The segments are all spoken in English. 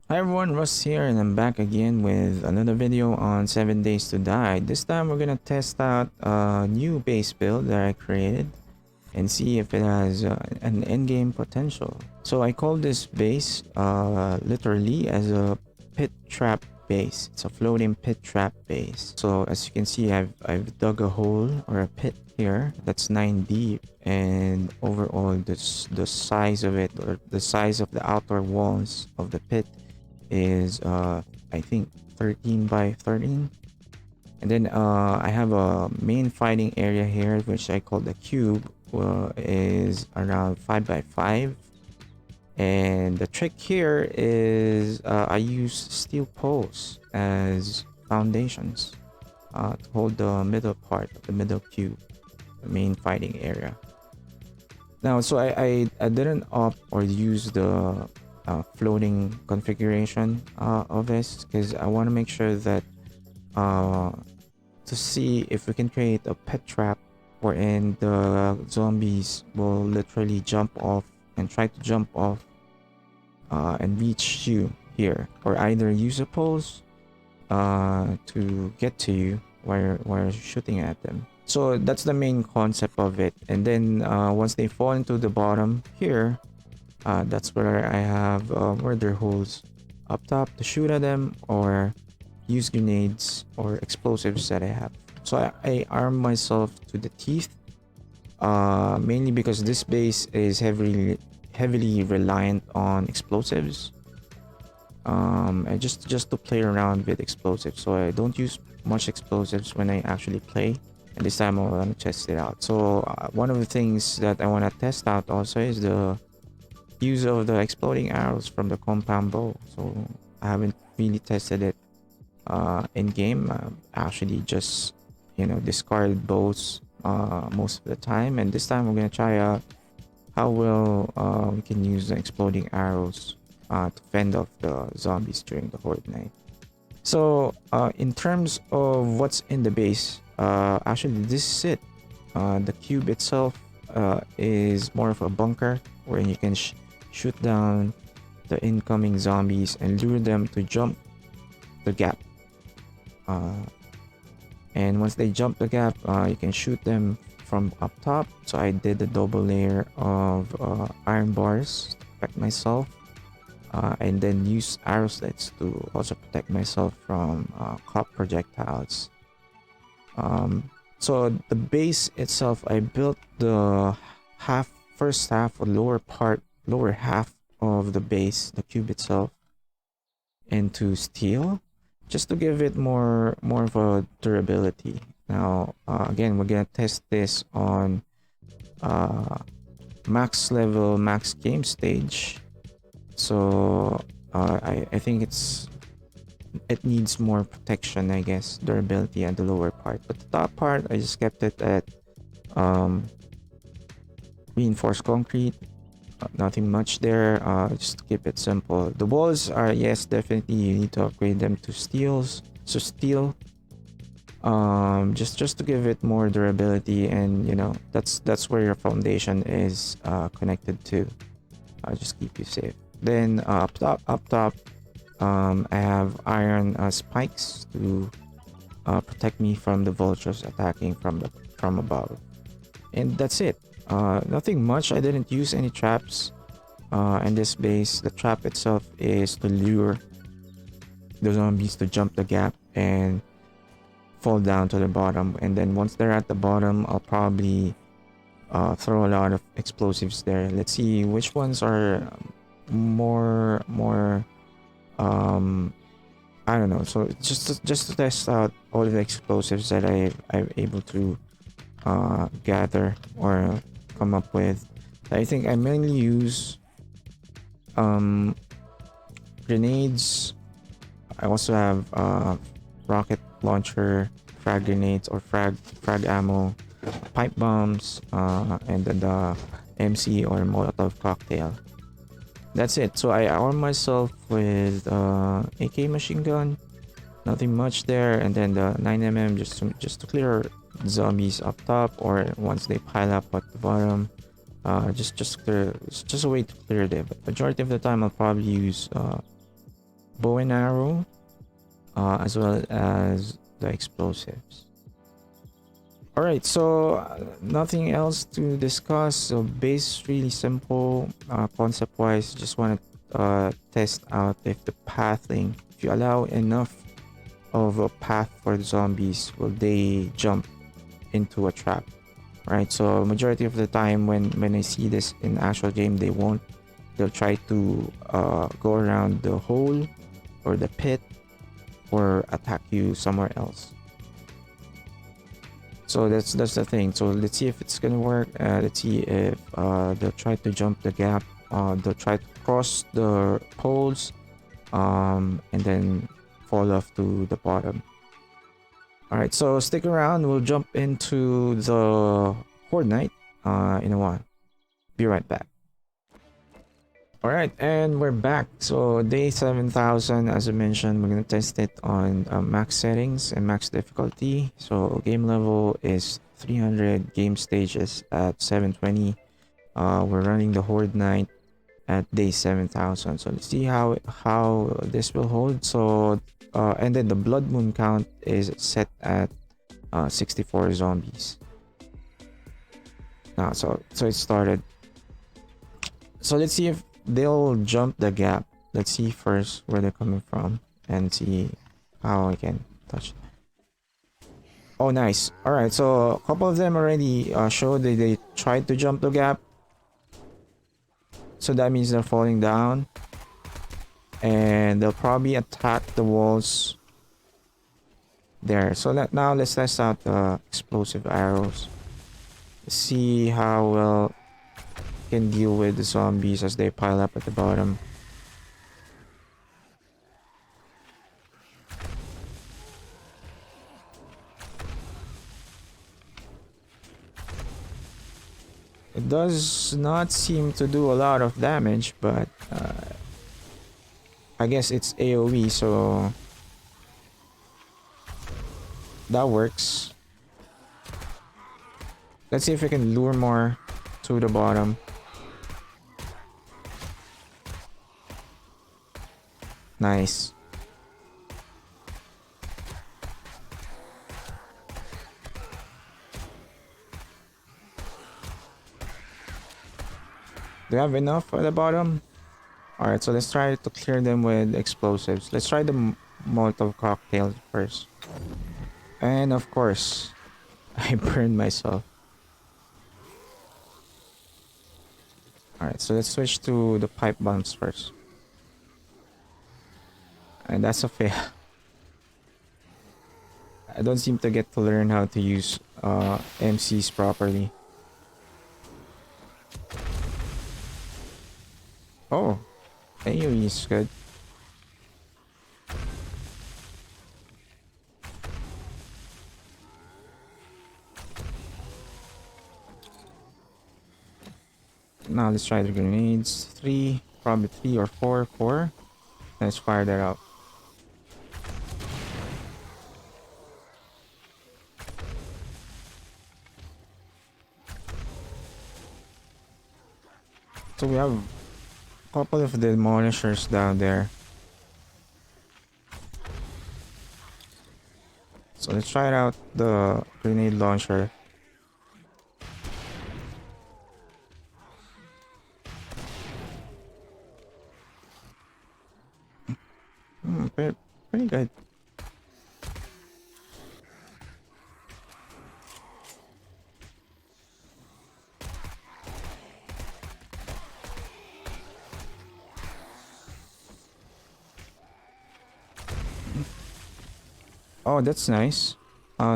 Hi everyone, Russ here, and I'm back again with another video on 7 Days to Die. This time we're gonna test out a new base build that I created and see if it has an endgame potential. So I call this base literally as a pit trap base. It's a floating pit trap base. So as you can see, I've dug a hole or a pit here that's 9 deep, and overall the size of it, or the size of the outer walls of the pit, is I think 13 by 13. And then I have a main fighting area here, which I call the cube, is around 5 by 5. And the trick here is I use steel poles as foundations to hold the middle part of the middle cube, the main fighting area. Now, so I didn't opt or use the floating configuration of this, because I want to make sure that uh, to see if we can create a pet trap wherein the zombies will literally jump off and try to jump off and reach you here, or either use a pulse to get to you while shooting at them. So that's the main concept of it. And then once they fall into the bottom here, that's where I have murder holes up top to shoot at them, or use grenades or explosives that I have. So I arm myself to the teeth, mainly because this base is heavily reliant on explosives. I just to play around with explosives, so I don't use much explosives when I actually play. And this time I want to test it out. So one of the things that I want to test out also is the use of the exploding arrows from the compound bow. So I haven't really tested it in game. Actually just, discard bows most of the time, and this time we're gonna try out how well we can use the exploding arrows to fend off the zombies during the horde night. So in terms of what's in the base, actually this is it. The cube itself is more of a bunker wherein you can shoot down the incoming zombies and lure them to jump the gap. And once they jump the gap, you can shoot them from up top. So I did a double layer of iron bars to protect myself, and then use arrow slits to also protect myself from cop projectiles. So the base itself, I built the first half, or lower half of the base, the cube itself, into steel, just to give it more of a durability. Now again, we're gonna test this on max level, max game stage. So I think it needs more protection, I guess, durability at the lower part, but the top part I just kept it at reinforced concrete. Nothing much there, just to keep it simple. The walls are, yes, definitely you need to upgrade them to steels, so steel, just to give it more durability, and that's where your foundation is connected to. Just keep you safe. Then up top, I have iron spikes to protect me from the vultures attacking from above, and that's it. Nothing much. I didn't use any traps in this base. The trap itself is to lure the zombies to jump the gap and fall down to the bottom, and then once they're at the bottom, I'll probably throw a lot of explosives there. Let's see which ones are more I don't know. So just to test out all of the explosives that I'm able to gather or come up with. I think I mainly use grenades. I also have rocket launcher, frag grenades, or frag ammo, pipe bombs, and then the MC or molotov cocktail. That's it. So I arm myself with AK machine gun. Nothing much there, and then the 9mm just to clear zombies up top, or once they pile up at the bottom. Just clear. It's just a way to clear them. But majority of the time, I'll probably use bow and arrow, as well as the explosives. Alright, so nothing else to discuss. So base really simple. Concept wise, just want to test out if the pathing, if you allow enough of a path for the zombies, will they jump into a trap, right? So majority of the time when I see this in actual game, they won't. They'll try to go around the hole or the pit or attack you somewhere else. So that's the thing. So let's see if it's gonna work. Let's see if they'll try to jump the gap. They'll try to cross the poles, and then fall off to the bottom. All right, so stick around. We'll jump into the Horde Night in a while. Be right back. All right, and we're back. So day 7,000, as I mentioned, we're gonna test it on max settings and max difficulty. So game level is 300, game stages at 720. We're running the Horde Night at day 7,000. So let's see how this will hold. So and then the blood moon count is set at 64 zombies. Now, so it started. So let's see if they'll jump the gap. Let's see first where they're coming from and see how I can touch. Oh, nice. All right, so a couple of them already showed that they tried to jump the gap. So that means they're falling down, and they'll probably attack the walls there. So now let's test out the explosive arrows. See how well can deal with the zombies as they pile up at the bottom. It does not seem to do a lot of damage, but I guess it's AoE, so that works. Let's see if we can lure more to the bottom. Nice. Do you have enough at the bottom? Alright, so let's try to clear them with explosives. Let's try the molotov cocktail first. And of course, I burned myself. Alright, so let's switch to the pipe bombs first. And that's a fail. I don't seem to get to learn how to use MCs properly. Oh, AoE is good. Now let's try the grenades. 3, probably 3 or 4. 4. Let's fire that out. So we have a couple of demolishers down there. So let's try out the grenade launcher. Pretty good. Oh, that's nice.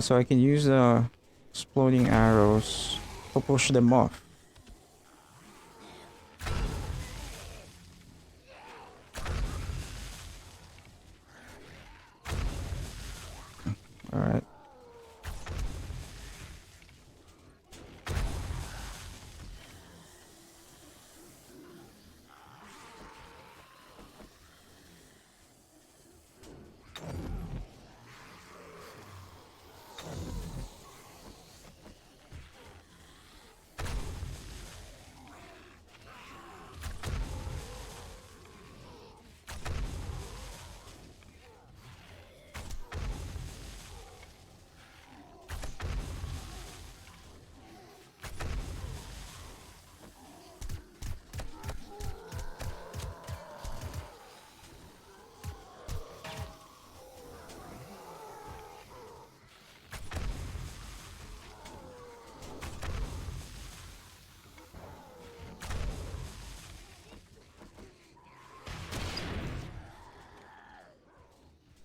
So I can use the exploding arrows to push them off. Alright.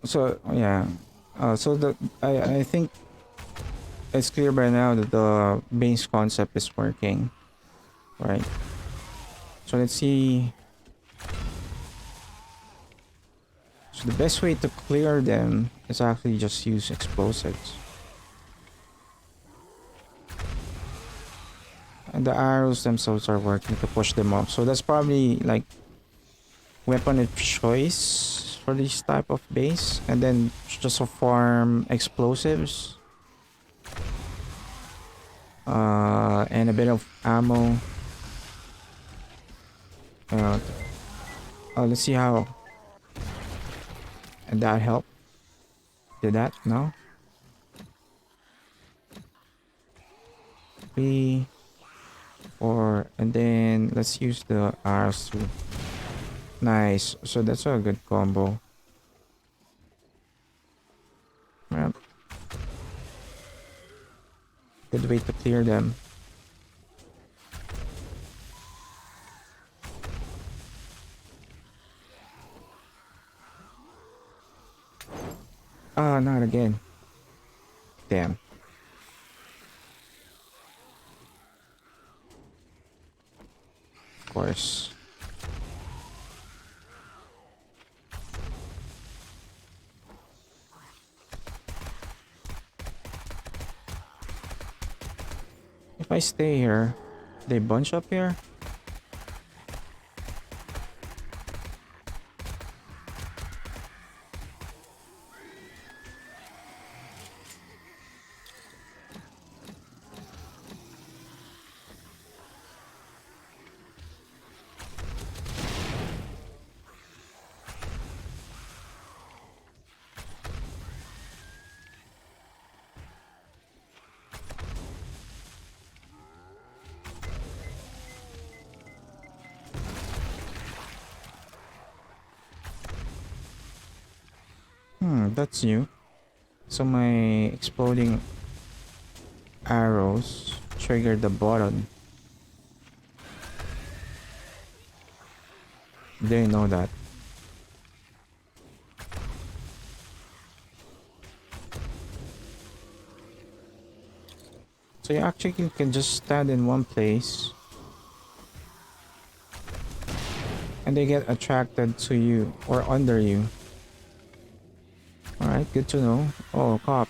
So yeah, so the I think it's clear by now that the base concept is working, right? So let's see. So the best way to clear them is actually just use explosives. And the arrows themselves are working to push them up. So that's probably like weapon of choice for this type of base. And then just to farm explosives. And a bit of ammo. Uh, let's see how that helped. Did that? No? 3, 4, and then let's use the arrows too. Nice. So that's a good combo. Yep. Good way to clear them. Ah, not again. Damn. Of course. If I stay here, they bunch up here? That's new. So my exploding arrows trigger the button. They know that. So you actually can just stand in one place and they get attracted to you or under you. Alright, good to know. Oh, cop.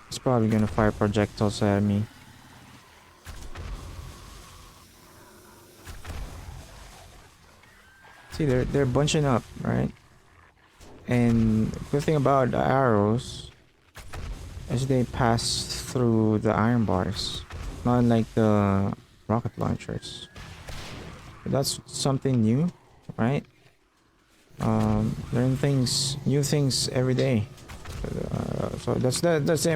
He's probably gonna fire projectiles at me. See, they're bunching up, right? And the good thing about the arrows is they pass through the iron bars, not like the rocket launchers. That's something new, right? Learn things, new things every day. So that's the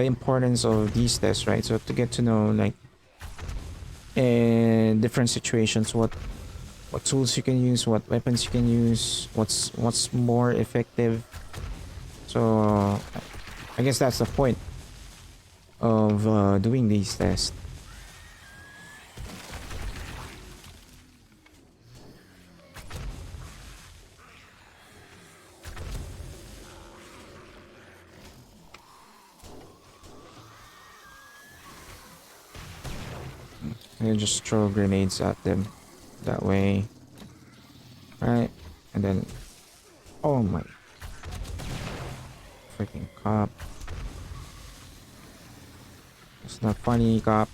importance of these tests, right? So to get to know like in different situations what tools you can use, what weapons you can use, what's more effective. So I guess that's the point of doing these tests. And just throw grenades at them that way, right? And then, oh my freaking cop! It's not funny, cop.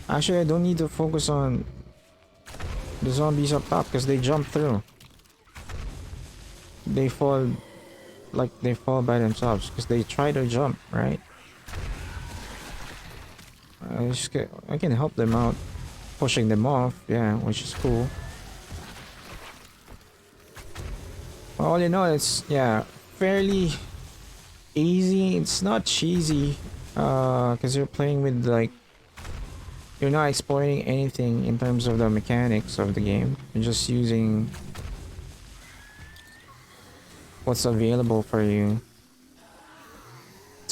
Actually, I don't need to focus on the zombies up top because they jump through. They fall like they fall by themselves because they try to jump, right? I can help them out, pushing them off, yeah, which is cool. Well, all in all, it's yeah, fairly easy. It's not cheesy, because you're playing with like you're not exploiting anything in terms of the mechanics of the game. You're just using what's available for you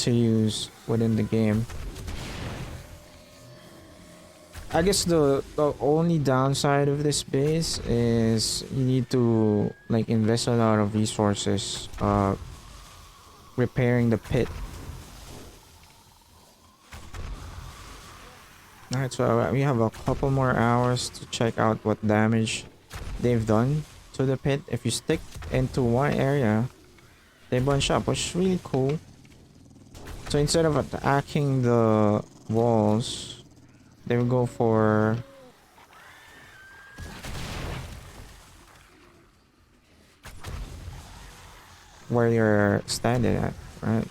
to use within the game. I guess the only downside of this base is you need to like invest a lot of resources repairing the pit. Alright, so we have a couple more hours to check out what damage they've done to the pit. If you stick into one area, they bunch up, which is really cool. So instead of attacking the walls, they will go for where you're standing at, right?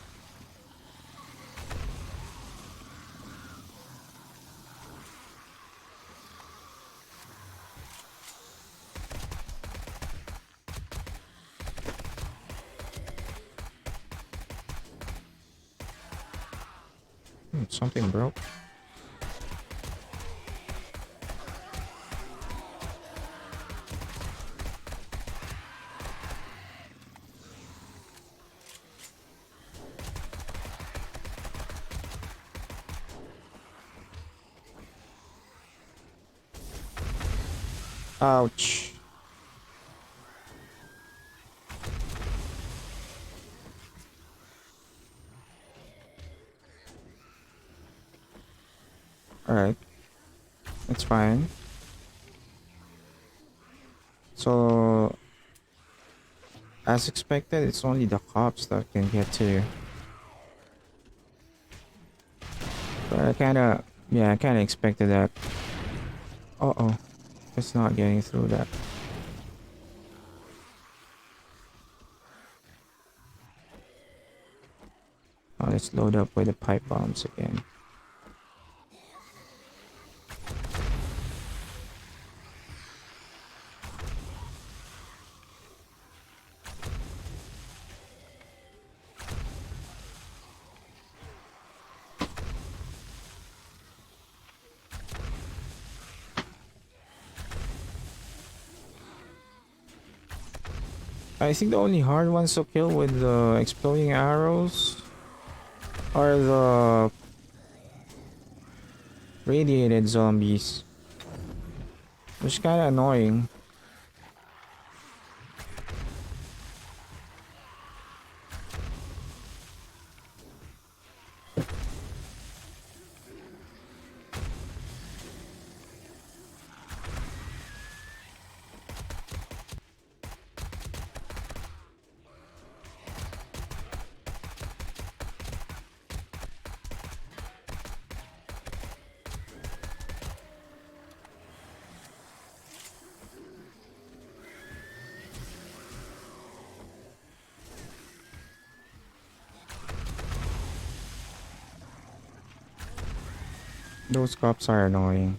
Something broke. Ouch. Alright. It's fine. So, as expected, it's only the cops that can get to you. But I kinda, yeah, I kinda expected that. Uh-oh. It's not getting through that. Oh, let's load up with the pipe bombs again. I think the only hard ones to kill with the exploding arrows are the radiated zombies, which is kind of annoying. Those cops are annoying.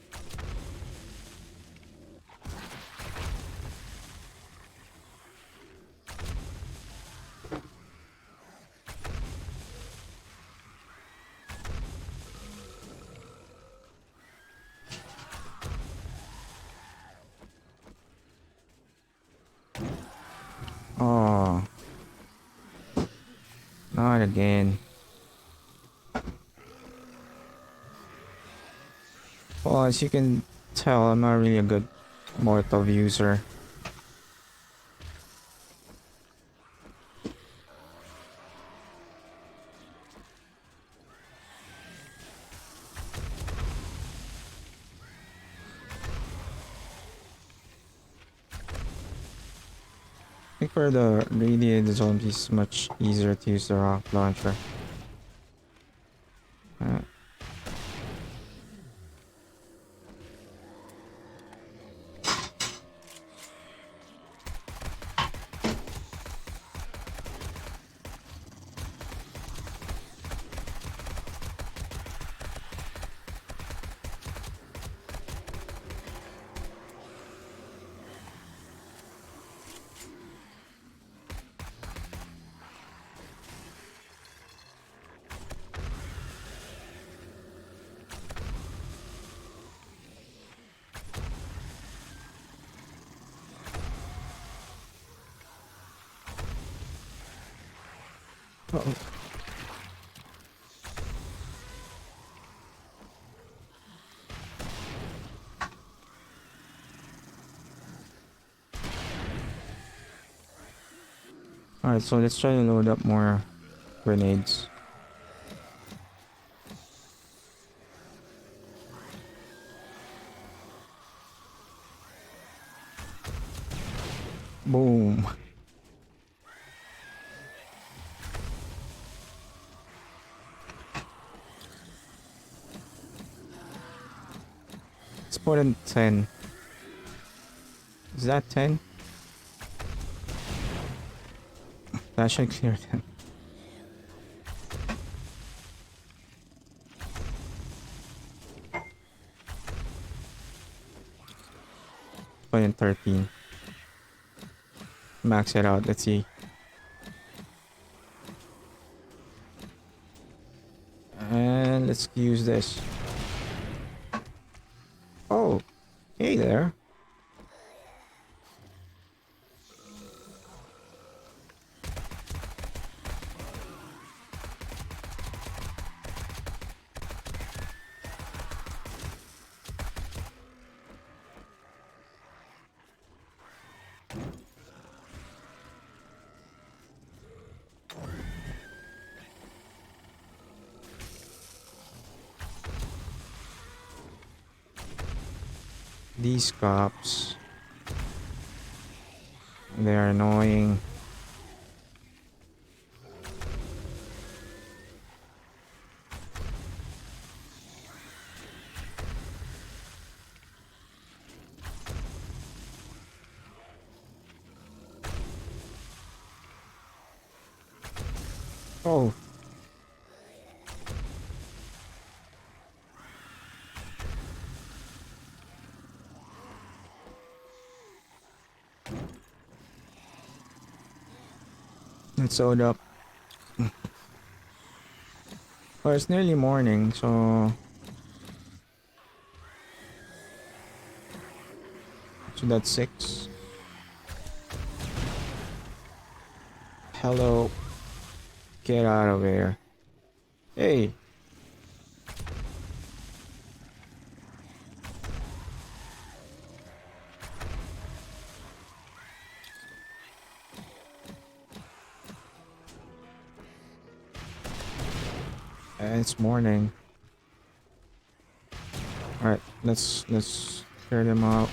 Oh, not again. Well, as you can tell, I'm not really a good molotov user. I think for the radiated zombies, it's much easier to use the rocket launcher. Uh, uh-oh. Alright, so let's try to load up more grenades. Boom. Let's put in 10. Is that 10? That should clear them. Put in 13. Max it out. Let's see. And let's use this. Oh, hey there. These cops, they're annoying. Oh. It's sewed up. Well, it's nearly morning, so that's 6. Hello. Get out of here. Hey. It's morning. Alright, let's clear them out.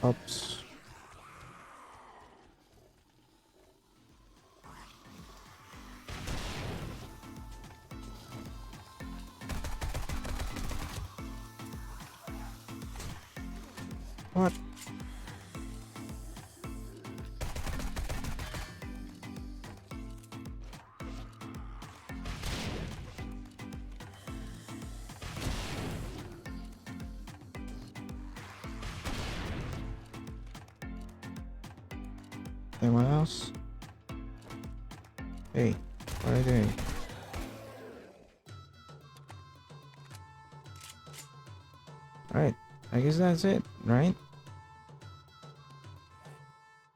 Oops. What? Anyone else? Hey, what are you doing? Alright, I guess that's it, right?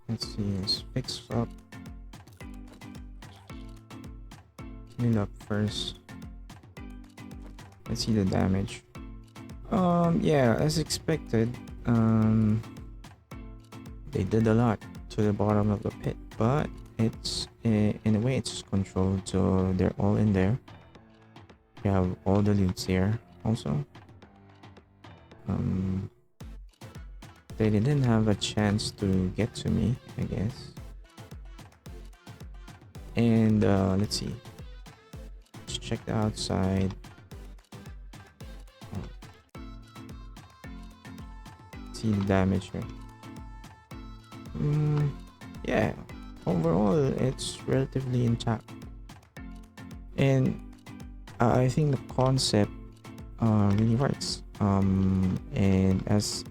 Let's see, let's fix up. Clean up first. Let's see the damage. Yeah, as expected, they did a lot to the bottom of the pit, but it's in a way it's controlled, so they're all in there. You have all the loots here also. They didn't have a chance to get to me, I guess. And let's see. Let's check the outside. See the damage here. Yeah, overall it's relatively intact, and I think the concept really works. And as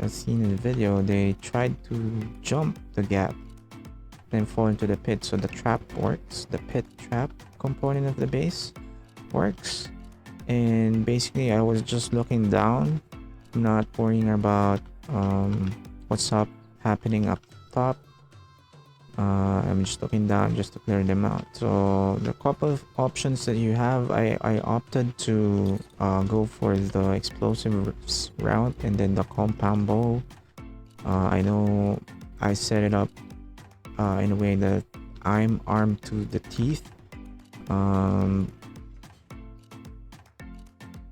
seen in the video, they tried to jump the gap and fall into the pit, so the trap works. The pit trap component of the base works, and basically I was just looking down, not worrying about what's happening up top. I'm just looking down just to clear them out. So the couple of options that you have, I opted to go for the explosives route and then the compound bow. I know I set it up in a way that I'm armed to the teeth.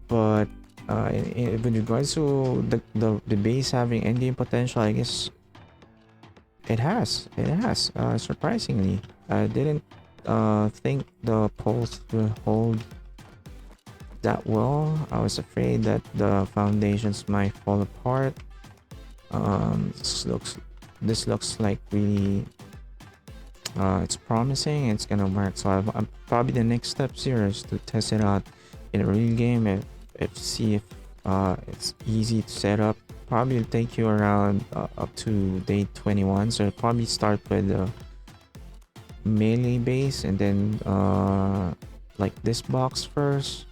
But with regards to the base having endgame potential, I guess it has surprisingly. I didn't think the pulse will hold that well. I was afraid that the foundations might fall apart. This looks like really it's promising. It's gonna work. So I'm probably the next steps here is to test it out in a real game. If see if it's easy to set up. Probably it'll take you around up to day 21. So probably start with the melee base and then like this box first,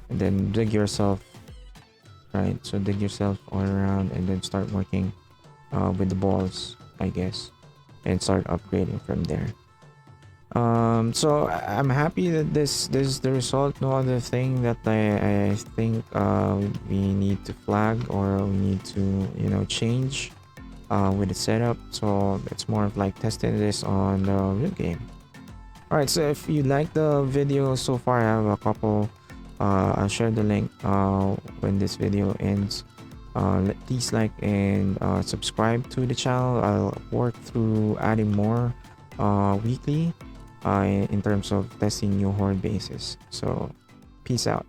and then dig yourself, right? So dig yourself all around and then start working with the balls, I guess, and start upgrading from there. So I'm happy that this is the result. No other thing that I think we need to flag or we need to change with the setup. So it's more of like testing this on the real game. All right, so if you like the video so far, I have a couple. I'll share the link when this video ends. Please like and subscribe to the channel. I'll work through adding more weekly in terms of testing new horde bases. So peace out.